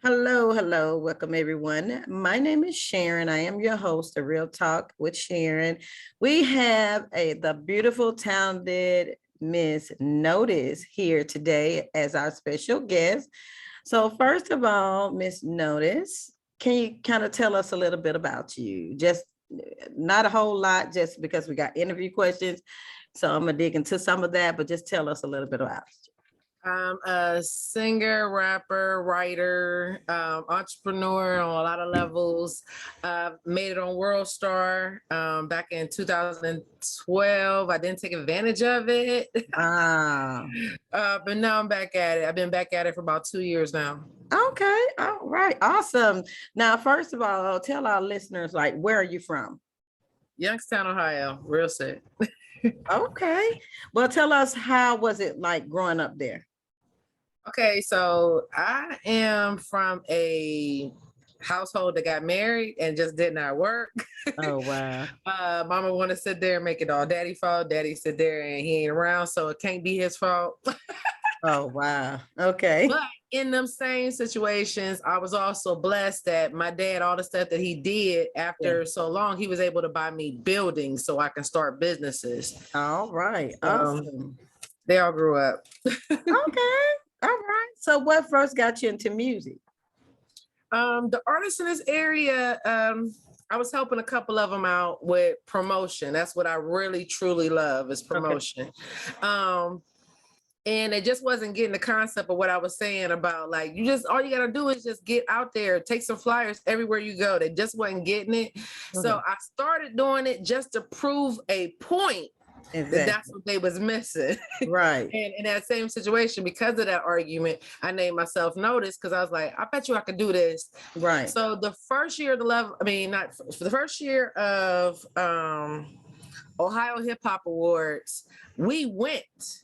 Hello, hello. Welcome, everyone. My name is Sharon. I am your host of Real Talk with Sharon. We have the beautiful, talented Miss Notice here today as our special guest. So, first of all, Miss Notice, can you kind of tell us a little bit about you? Just not a whole lot, just because we got interview questions. So, I'm going to dig into some of that, but just tell us a little bit about you. I'm a singer, rapper, writer, entrepreneur on a lot of levels. Made it on World Star back in 2012. I didn't take advantage of it, Ah. but now I'm back at it. I've been back at it for about 2 years now. Okay. All right. Awesome. Now, first of all, tell our listeners, like, where are you from? Youngstown, Ohio, real set. Okay. Well, tell us, how was it like growing up there? Okay, so I am from a household that got married and just did not work. Oh, wow. Mama want to sit there and make it all daddy fault. Daddy sit there and he ain't around, so it can't be his fault. Oh, wow. Okay. But in them same situations, I was also blessed that my dad, all the stuff that he did after so long, he was able to buy me buildings so I can start businesses. All right. So Awesome. they all grew up. Okay. All right. So what first got you into music? The artists in this area, I was helping a couple of them out with promotion. That's what I really truly love is promotion. Okay. And it just wasn't getting the concept of what I was saying about, like, you just, all you got to do is just get out there, take some flyers everywhere you go. They just wasn't getting it. Mm-hmm. So I started doing it just to prove a point. Exactly. That's what they was missing. Right. And in that same situation, because of that argument, I named myself Notice because I was like, I bet you I could do this. Right. So the first year of the first year of Ohio Hip Hop Awards, we went.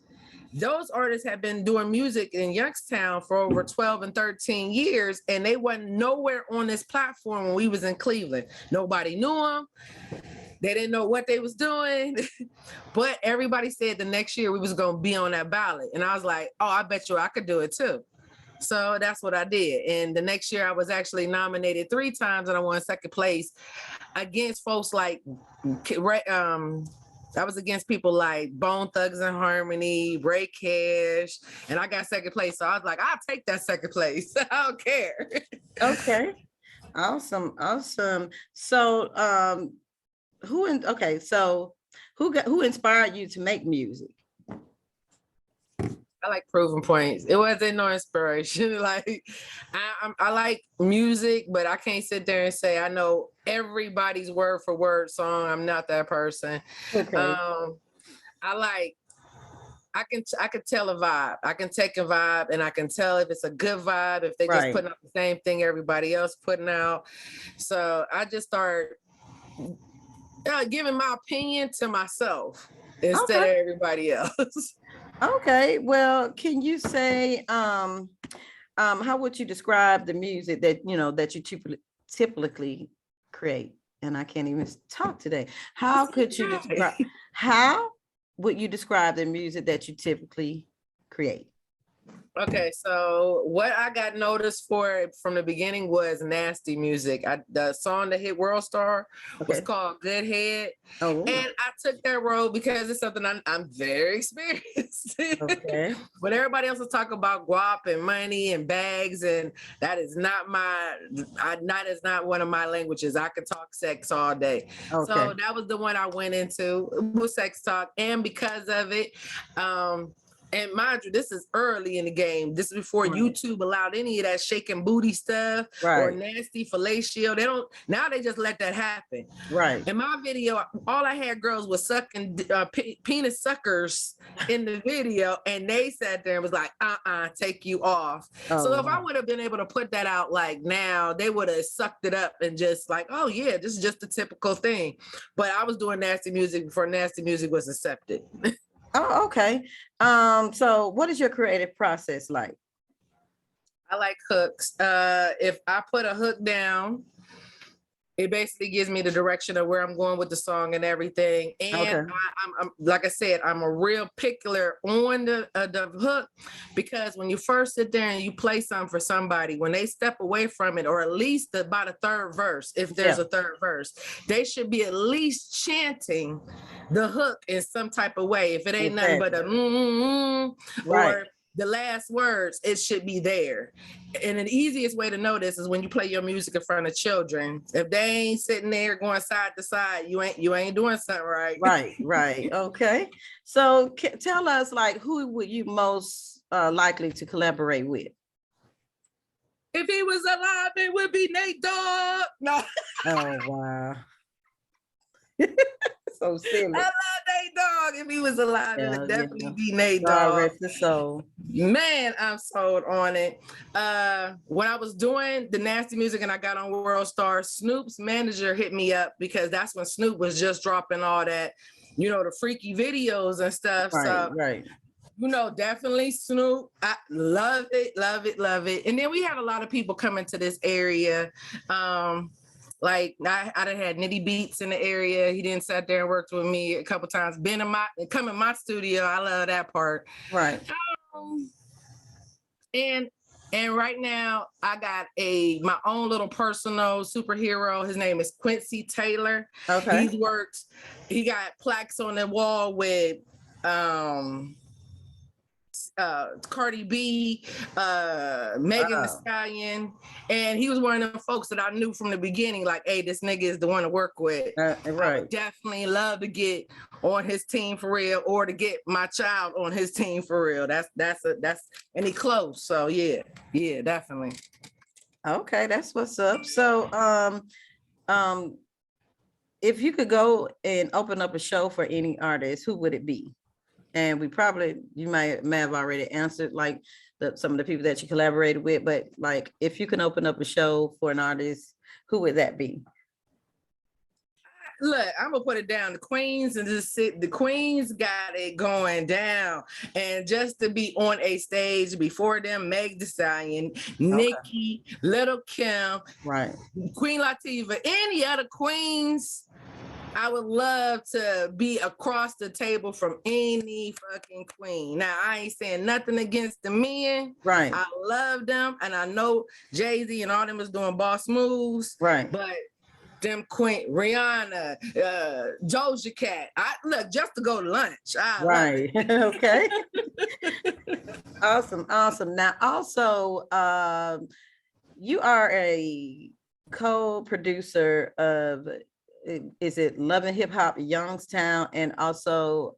Those artists had been doing music in Youngstown for over 12 and 13 years, and they wasn't nowhere on this platform when we was in Cleveland. Nobody knew them. They didn't know what they was doing, but everybody said the next year we was going to be on that ballot. And I was like, oh, I bet you I could do it too. So that's what I did. And the next year I was actually nominated 3 times and I won second place against folks like, I was against people like Bone Thugs and Harmony, Ray Cash, and I got second place. So I was like, I'll take that second place. I don't care. Okay. Awesome. Awesome. So, who inspired you to make music? I like proving points. It wasn't no inspiration. Like I like music, but I can't sit there and say I know everybody's word for word song. I'm not that person. Okay. I can tell a vibe. I can take a vibe and I can tell if it's a good vibe, if they just putting out the same thing everybody else putting out. So I just start giving my opinion to myself instead of everybody else. Okay. Well, can you say how would you describe the music that you typically create? And I can't even talk today. How would you describe the music that you typically create? Okay, so what I got noticed for from the beginning was nasty music. The song that hit World Star was called Good Head. Oh. And I took that road because it's something I'm very experienced. Okay. But everybody else was talking about guap and money and bags, and that is not one of my languages. I could talk sex all day. Okay. So that was the one I went into with sex talk, and because of it, and mind you, this is early in the game. This is before YouTube allowed any of that shaking booty stuff or nasty fellatio. They just let that happen. Right. In my video, all I had girls was sucking penis suckers in the video, and they sat there and was like, take you off. Oh. So if I would have been able to put that out like now, they would have sucked it up and just like, oh yeah, this is just the typical thing. But I was doing nasty music before nasty music was accepted. Oh, okay. So what is your creative process like? I like hooks. If I put a hook down, It basically gives me the direction of where I'm going with the song and everything. And Okay. I'm like I said, I'm a real pickler on the hook, because when you first sit there and you play something for somebody, when they step away from it, or at least about a third verse, if there's a third verse, they should be at least chanting the hook in some type of way. If it ain't nothing but a right. or the last words, it should be there. And the easiest way to know this is when you play your music in front of children. If they ain't sitting there going side to side, you ain't doing something right. Right. Okay. So tell us, like, who would you most likely to collaborate with? If he was alive, it would be Nate Dogg. No. Oh, wow. So silly. I love Nate Dogg. If he was alive, it would definitely be Nate Dogg. Rest his soul. Man, I'm sold on it. When I was doing the nasty music and I got on World Star, Snoop's manager hit me up, because that's when Snoop was just dropping all that, the freaky videos and stuff. Right. Definitely Snoop. I love it. And then we had a lot of people coming to this area. Like I done had Nitty Beats in the area. He didn't sat there and worked with me a couple times. Come in my studio. I love that part. Right. And right now I got my own little personal superhero. His name is Quincy Taylor. Okay. He got plaques on the wall with Cardi B, Megan Thee Stallion, and he was one of them folks that I knew from the beginning, like, hey, this nigga is the one to work with. Right. I would definitely love to get on his team for real, or to get my child on his team for real. That's and he close. So yeah, definitely. Okay, that's what's up. So if you could go and open up a show for any artist, who would it be? And you might have already answered, like, some of the people that you collaborated with, but like, if you can open up a show for an artist, who would that be? Look, I'm gonna put it down. The Queens the Queens got it going down, and just to be on a stage before them, Meg Thee Stallion, Nicki, Little Kim, right, Queen Latifah, any other queens. I would love to be across the table from any fucking queen. Now, I ain't saying nothing against the men. Right. I love them, and I know Jay-Z and all them is doing boss moves. Right. But them queen, Rihanna, Doja Cat, look, just to go to lunch. Right. Okay. Awesome. Now, also, you are a co-producer of, is it Love and Hip Hop Youngstown, and also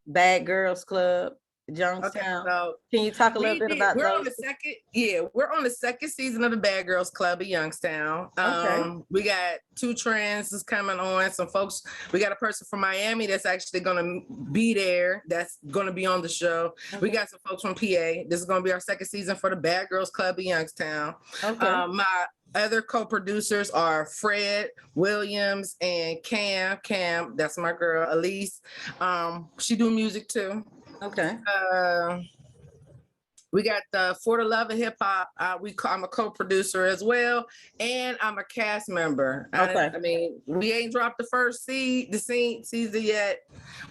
Bad Girls Club Youngstown? Okay, so can you talk a little bit about those? We're on the second season of the Bad Girls Club of Youngstown. We got 2 trends that's coming on. Some folks, we got a person from Miami that's actually gonna be there, that's gonna be on the show. We got some folks from PA. This is gonna be our second season for the Bad Girls Club of Youngstown. My other co-producers are Fred Williams and Cam. That's my girl, Elise. She do music too. Okay. We got the For the Love of Hip Hop. I'm a co-producer as well, and I'm a cast member. Okay. I mean, we ain't dropped the first season yet,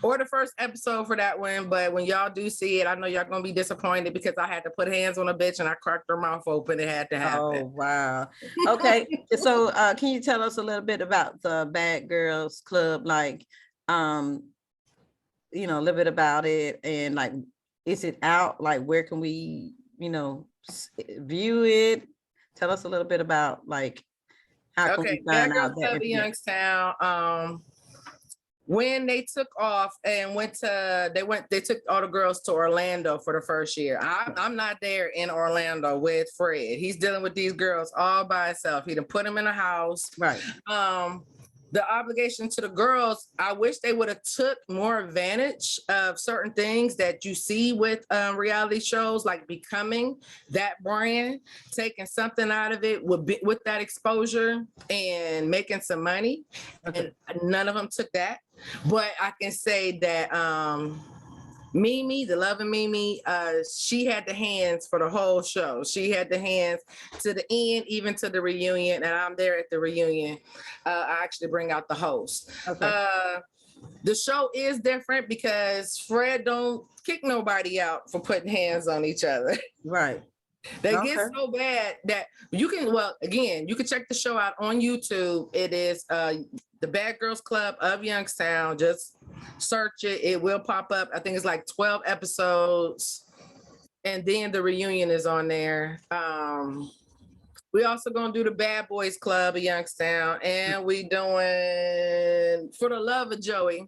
or the first episode for that one. But when y'all do see it, I know y'all gonna be disappointed, because I had to put hands on a bitch and I cracked her mouth open. It had to happen. Oh wow. Okay. So can you tell us a little bit about the Bad Girls Club? Like, a little bit about it, and like, is it out? Like, where can we, view it? Tell us a little bit about, like, how can we find out that Youngstown. When they took off and they took all the girls to Orlando for the first year. I'm not there in Orlando with Fred. He's dealing with these girls all by himself. He done put them in a house. Right. The obligation to the girls, I wish they would have took more advantage of certain things that you see with reality shows, like becoming that brand, taking something out of it with that exposure and making some money. Okay. And none of them took that. But I can say that Mimi, the loving Mimi, she had the hands for the whole show. She had the hands to the end, even to the reunion, and I'm there at the reunion. I actually bring out the host. Okay. The show is different because Fred don't kick nobody out for putting hands on each other. Right. They Okay. get so bad that you can, well, again, you can check the show out on YouTube. It is the Bad Girls Club of Youngstown. Just search it. It will pop up. I think it's like 12 episodes. And then the reunion is on there. We also gonna do the Bad Boys Club of Youngstown, and we doing For the Love of Joey.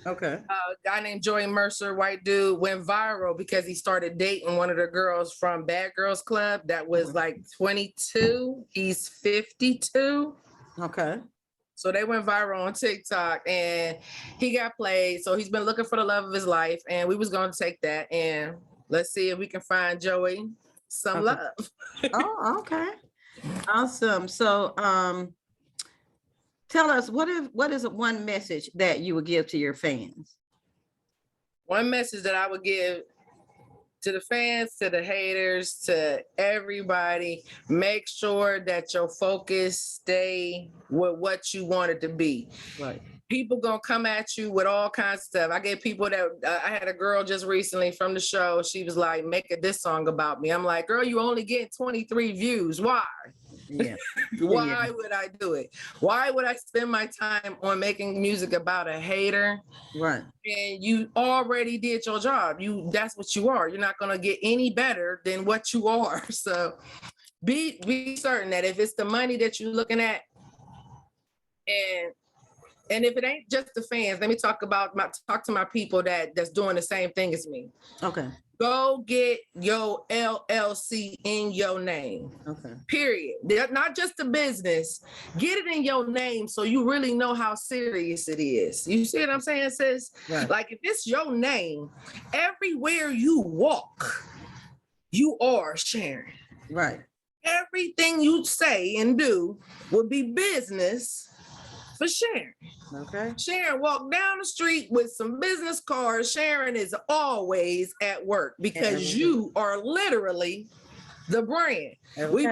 Okay. A guy named Joey Mercer, white dude, went viral because he started dating one of the girls from Bad Girls Club that was like 22. He's 52. Okay. So they went viral on TikTok and he got played. So he's been looking for the love of his life. And we was going to take that and let's see if we can find Joey some love. Oh, okay. Awesome. So tell us, what is one message that you would give to your fans? One message that I would give to the fans, to the haters, to everybody, make sure that your focus stay with what you want it to be. Right. People gonna come at you with all kinds of stuff. I get people that I had a girl just recently from the show. She was like, make a diss song about me. I'm like, girl, you only get 23 views. Why? Yeah. Why would I do it? Why would I spend my time on making music about a hater? Right. And you already did your job. That's what you are. You're not gonna get any better than what you are. So be certain that if it's the money that you're looking at, and if it ain't just the fans, let me talk to my people that's doing the same thing as me. Okay. Go get your LLC in your name. Okay. Period. Not just the business. Get it in your name so you really know how serious it is. You see what I'm saying, sis? Right. Like if it's your name, everywhere you walk, you are Sharon. Right. Everything you say and do will be business for Sharon. Okay. Sharon walked down the street with some business cards. Sharon is always at work because you are literally the brand. Okay. We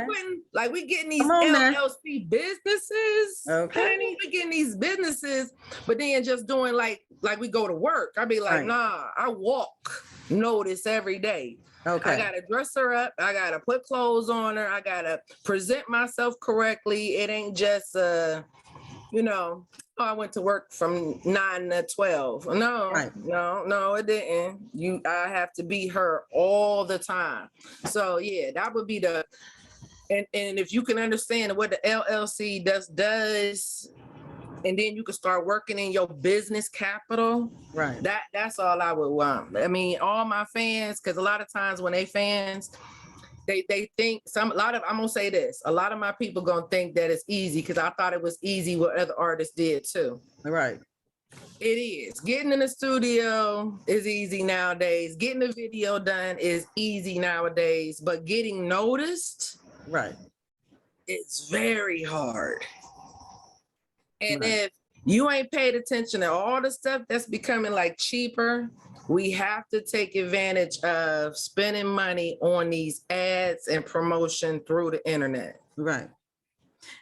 getting these LLC businesses. Okay. Honey, we getting these businesses, but then just doing like we go to work. I'd be like, right. Nah, I walk notice every day. Okay. I gotta dress her up. I gotta put clothes on her. I gotta present myself correctly. It ain't just I went to work from 9 to 12. No, right. No, it didn't. I have to be her all the time. So yeah, that would be and if you can understand what the LLC does, and then you can start working in your business capital. Right. That's all I would want. I mean, all my fans, because a lot of times when they fans, they think I'm gonna say this. A lot of my people gonna think that it's easy because I thought it was easy what other artists did too. Right. It is. Getting in the studio is easy nowadays. Getting the video done is easy nowadays, but getting noticed, right, it's very hard. And if you ain't paid attention to all the stuff that's becoming like cheaper, we have to take advantage of spending money on these ads and promotion through the internet. Right.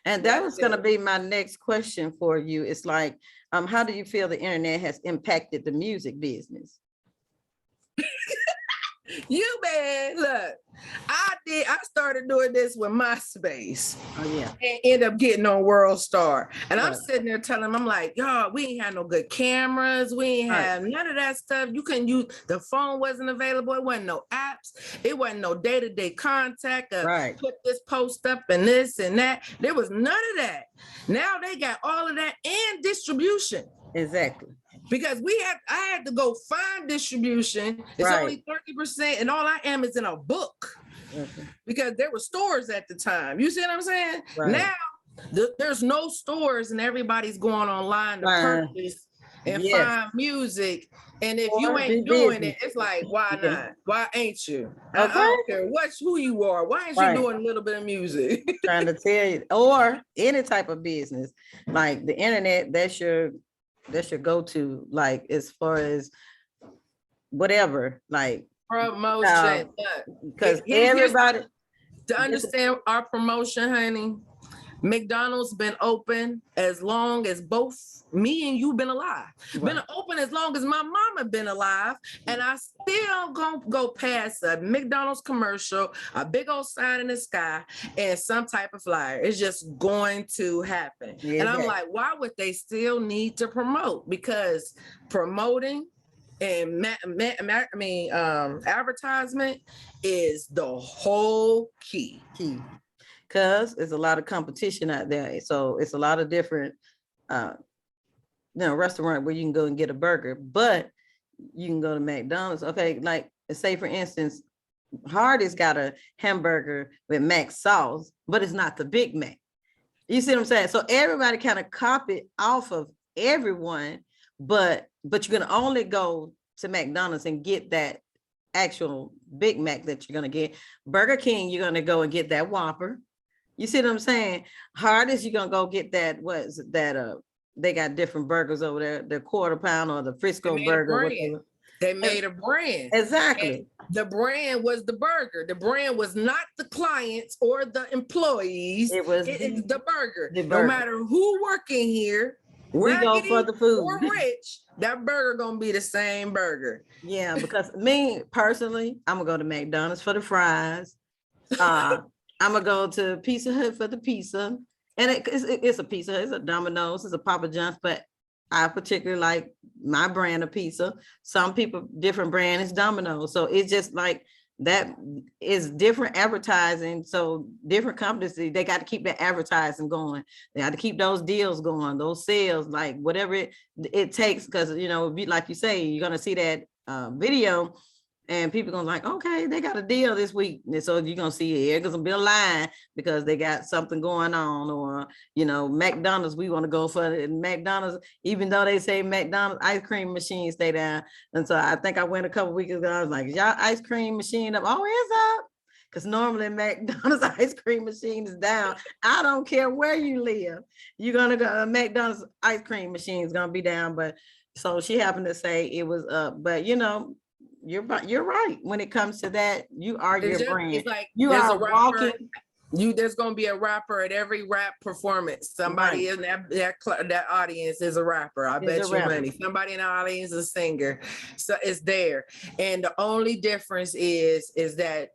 And that was going to be my next question for you. It's like, how do you feel the internet has impacted the music business? You man, look, I started doing this with MySpace. Oh yeah. And end up getting on World Star. And I'm sitting there telling them, I'm like, y'all, we ain't had no good cameras. We ain't have none of that stuff. You couldn't use, the phone wasn't available. It wasn't no apps. It wasn't no day-to-day contact. Put this post up and this and that. There was none of that. Now they got all of that and distribution. Exactly. Because I had to go find distribution. It's only 30%, and all I am is in a book. Because there were stores at the time. You see what I'm saying? Right. Now there's no stores, and everybody's going online to purchase and find music. And if you ain't doing it, it's like, why not? Why ain't you? I don't care who you are. Why ain't you doing a little bit of music? Trying to tell you, or any type of business, like the internet, that's your go-to, like as far as whatever, like promotion. because Here's everybody to understand our promotion, honey. McDonald's been open as long as both me and you been alive. Right. Been open as long as my mama been alive. And I still gonna go past a McDonald's commercial, a big old sign in the sky, and some type of flyer. It's just going to happen. Yeah, and I'm like, why would they still need to promote? Because promoting and advertisement is the whole key. Because there's a lot of competition out there. So it's a lot of different restaurant where you can go and get a burger, but you can go to McDonald's. Okay, like say for instance, Hardee's got a hamburger with Mac sauce, but it's not the Big Mac. You see what I'm saying? So everybody kind of copied off of everyone, but you're gonna only go to McDonald's and get that actual Big Mac that you're gonna get. Burger King, you're gonna go and get that Whopper. You see what I'm saying? Hardee's, you're gonna go get that. What is that? They got different burgers over there. The quarter pound or the Frisco burger. They made a brand. Exactly. And the brand was the burger. The brand was not the clients or the employees. It's the burger. No matter who working here, we go for the food. Or rich, that burger gonna be the same burger. Yeah, because me personally, I'm gonna go to McDonald's for the fries. I'm gonna go to Pizza Hut for the pizza, and it's a pizza. It's a Domino's. It's a Papa John's, but I particularly like my brand of pizza. Some people different brand is Domino's, so it's just like that is different advertising. So different companies, they got to keep that advertising going. They got to keep those deals going, those sales, like whatever it takes, because like you say, you're gonna see that video. And people gonna like, okay, they got a deal this week. And so you're gonna see there's gonna be a line because they got something going on. Or, McDonald's, we want to go for it. And McDonald's, even though they say McDonald's ice cream machine stay down. And so I think I went a couple weeks ago, I was like, y'all ice cream machine up? Oh, it's up. Because normally McDonald's ice cream machine is down. I don't care where you live. You're gonna go, McDonald's ice cream machine is gonna be down. But so she happened to say it was up. But you're right. When it comes to that, you are your brand. It's like you are walking. There's gonna be a rapper at every rap performance. Somebody in that audience is a rapper. I bet you money. Somebody in the audience is a singer. So it's there. And the only difference is that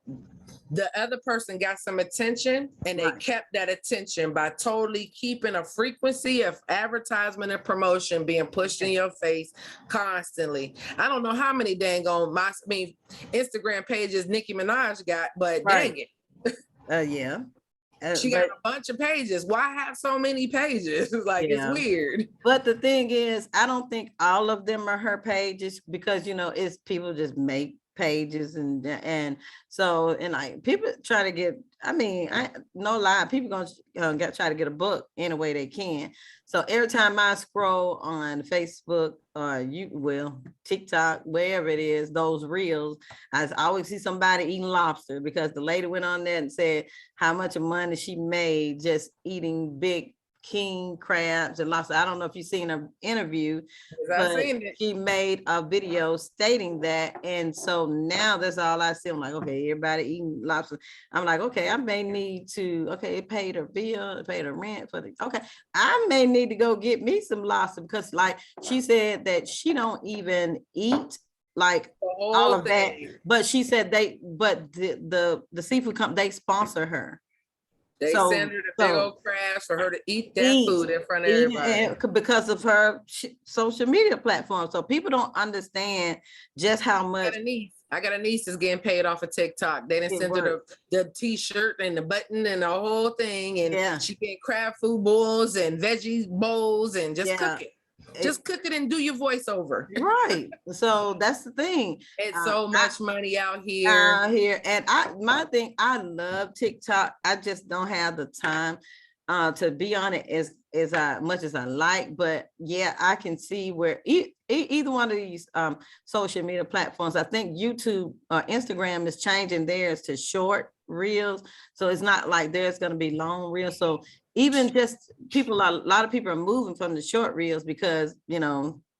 the other person got some attention, and they kept that attention by totally keeping a frequency of advertisement and promotion being pushed in your face constantly. I don't know how many Instagram pages Nicki Minaj got, but dang it. Yeah. She got a bunch of pages. Why have so many pages? It's weird. But the thing is, I don't think all of them are her pages, because it's people just make pages and so like people try to get, I no lie, people gonna try to get a book any way they can. So every time I scroll on Facebook or TikTok, wherever it is, those reels, I always see somebody eating lobster, because the lady went on there and said how much money she made just eating big king crabs and lobster. I don't know if you've seen an interview, but she made a video stating that. And so now that's all I see. I'm like, okay, everybody eating lobster. I'm like, okay, I may need to, it paid her bill, paid her rent I may need to go get me some lobster, because like she said that she don't even eat like all of that. But she said the seafood company, they sponsor her. They send her the big old crabs for her to eat that food in front of everybody. Because of her social media platform. So people don't understand just how much. I got a niece that's getting paid off of TikTok. They didn't send her the t-shirt and the button and the whole thing. And she get crab food bowls and veggie bowls and just cook it. Just cook it and do your voiceover. Right. So that's the thing. It's so much money out here. And I love TikTok. I just don't have the time to be on it as much as I like. But yeah, I can see where either one of these social media platforms, I think YouTube or Instagram is changing theirs to short reels. So it's not like there's going to be long reels. So even just a lot of people are moving from the short reels because,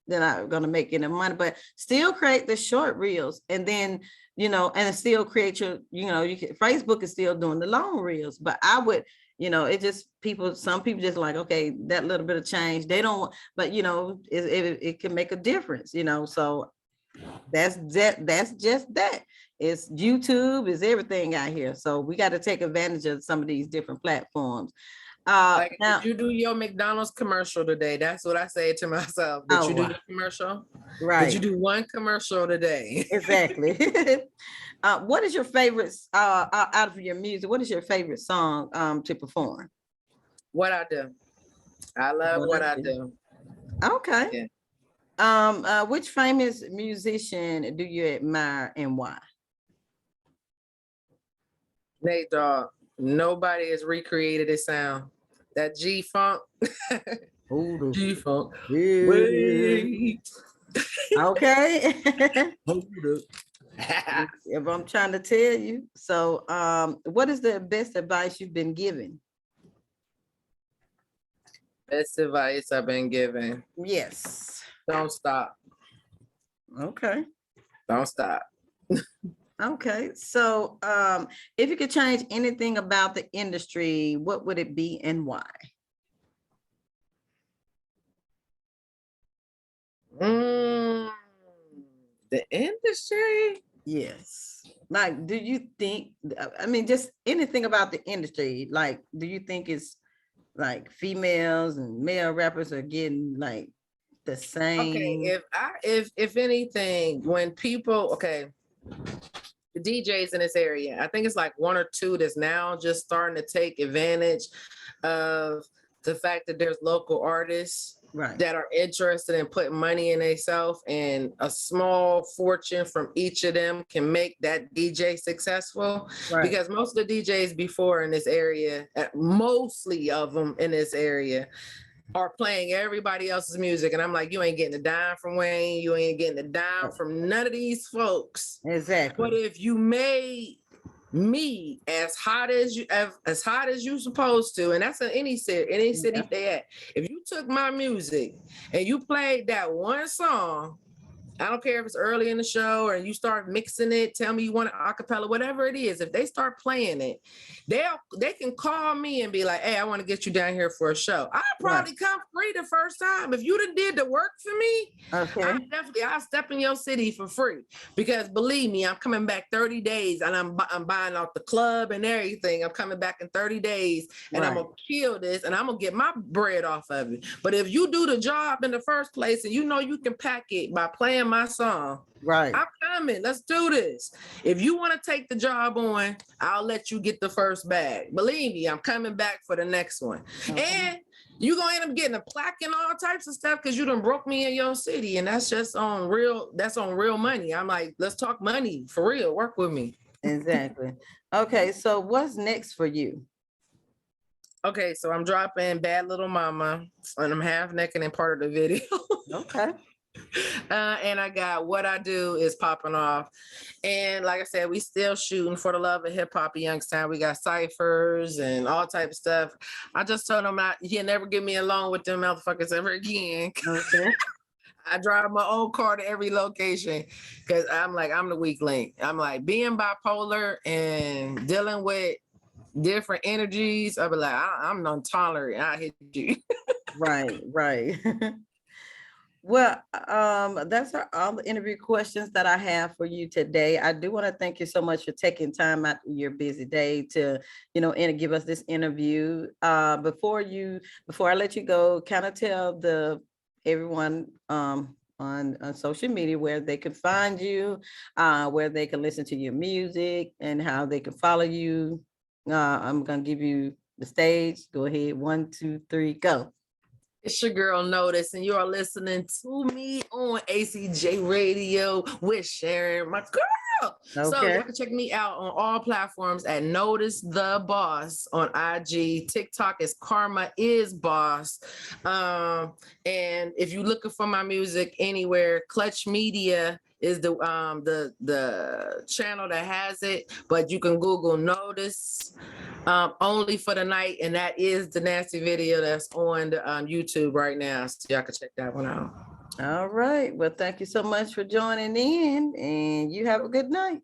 they're not going to make any money, but still create the short reels, and then, and still create your, Facebook is still doing the long reels, but I would, it just some people just like, okay, that little bit of change, they don't, but it can make a difference, so that's just that. It's YouTube, is everything out here. So we got to take advantage of some of these different platforms. Like, Now, did you do your McDonald's commercial today? That's what I say to myself. Did you do your commercial? Right. Did you do one commercial today? Exactly. What is your favorite out of your music? What is your favorite song to perform? What I Do. I love what I do. Okay. Yeah. Which famous musician do you admire and why? Nate Dogg. Nobody has recreated his sound. That G funk. G funk. Wait. Okay. If I'm trying to tell you. So what is the best advice you've been given? Best advice I've been given. Yes. Don't stop. Okay. Don't stop. Okay. So if you could change anything about the industry, what would it be and why? The industry? Yes. Like, do you think, I mean, just anything about the industry, like, do you think it's like females and male rappers are getting like the same? Okay, if anything, when people, the DJs in this area, I think it's like one or two that's now just starting to take advantage of the fact that there's local artists that are interested in putting money in themselves, and a small fortune from each of them can make that DJ successful. Because most of the DJs before in this area, mostly of them in this area, are playing everybody else's music. And I'm like, you ain't getting a dime from Wayne. You ain't getting a dime from none of these folks. Exactly. But if you made me as hot as you supposed to, and that's in any city they at. If you took my music and you played that one song, I don't care if it's early in the show or you start mixing it, tell me you want an acapella, whatever it is. If they start playing it, they can call me and be like, hey, I want to get you down here for a show. I'll probably come free the first time. If you done did the work for me, I'll step in your city for free. Because believe me, I'm coming back 30 days and I'm buying out the club and everything. I'm coming back in 30 days and I'm gonna kill this and I'm gonna get my bread off of it. But if you do the job in the first place and you know you can pack it by playing my song, I'm coming. Let's do this. If you want to take the job on, I'll let you get the first bag. Believe me, I'm coming back for the next one. And you're gonna end up getting a plaque and all types of stuff because you done broke me in your city. And that's just on real money. I'm like, let's talk money for real. Work with me. Exactly. Okay, so what's next for you? Okay, so I'm dropping Bad Little Mama and I'm half naked in part of the video. Okay. And I got What I Do is popping off. And like I said, we still shooting For the Love of Hip Hop in Youngstown. We got ciphers and all type of stuff. I just told them he'll never get me along with them motherfuckers ever again. Okay. I drive my own car to every location because I'm the weak link. I'm like, being bipolar and dealing with different energies, I'll be like, I'm non-tolerant. I hit you. Right. Well, that's all the interview questions that I have for you today. I do want to thank you so much for taking time out of your busy day to, and give us this interview. Before I let you go, kind of tell everyone on social media where they can find you, where they can listen to your music, and how they can follow you. I'm gonna give you the stage. Go ahead. 1, 2, 3, go. It's your girl Notice, and you are listening to me on ACJ Radio with Sharon, my girl. Okay. So you can check me out on all platforms at Notice the Boss on IG. TikTok is Karma is Boss. And if you're looking for my music anywhere, Clutch Media is the channel that has it, but you can Google Notice Only for the Night, and that is the nasty video that's on the YouTube right now, so y'all can check that one out. All right. Well, thank you so much for joining in, and you have a good night.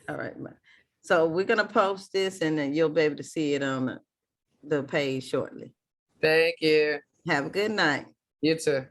All right. So we're going to post this, and then you'll be able to see it on the page shortly. Thank you. Have a good night. You too.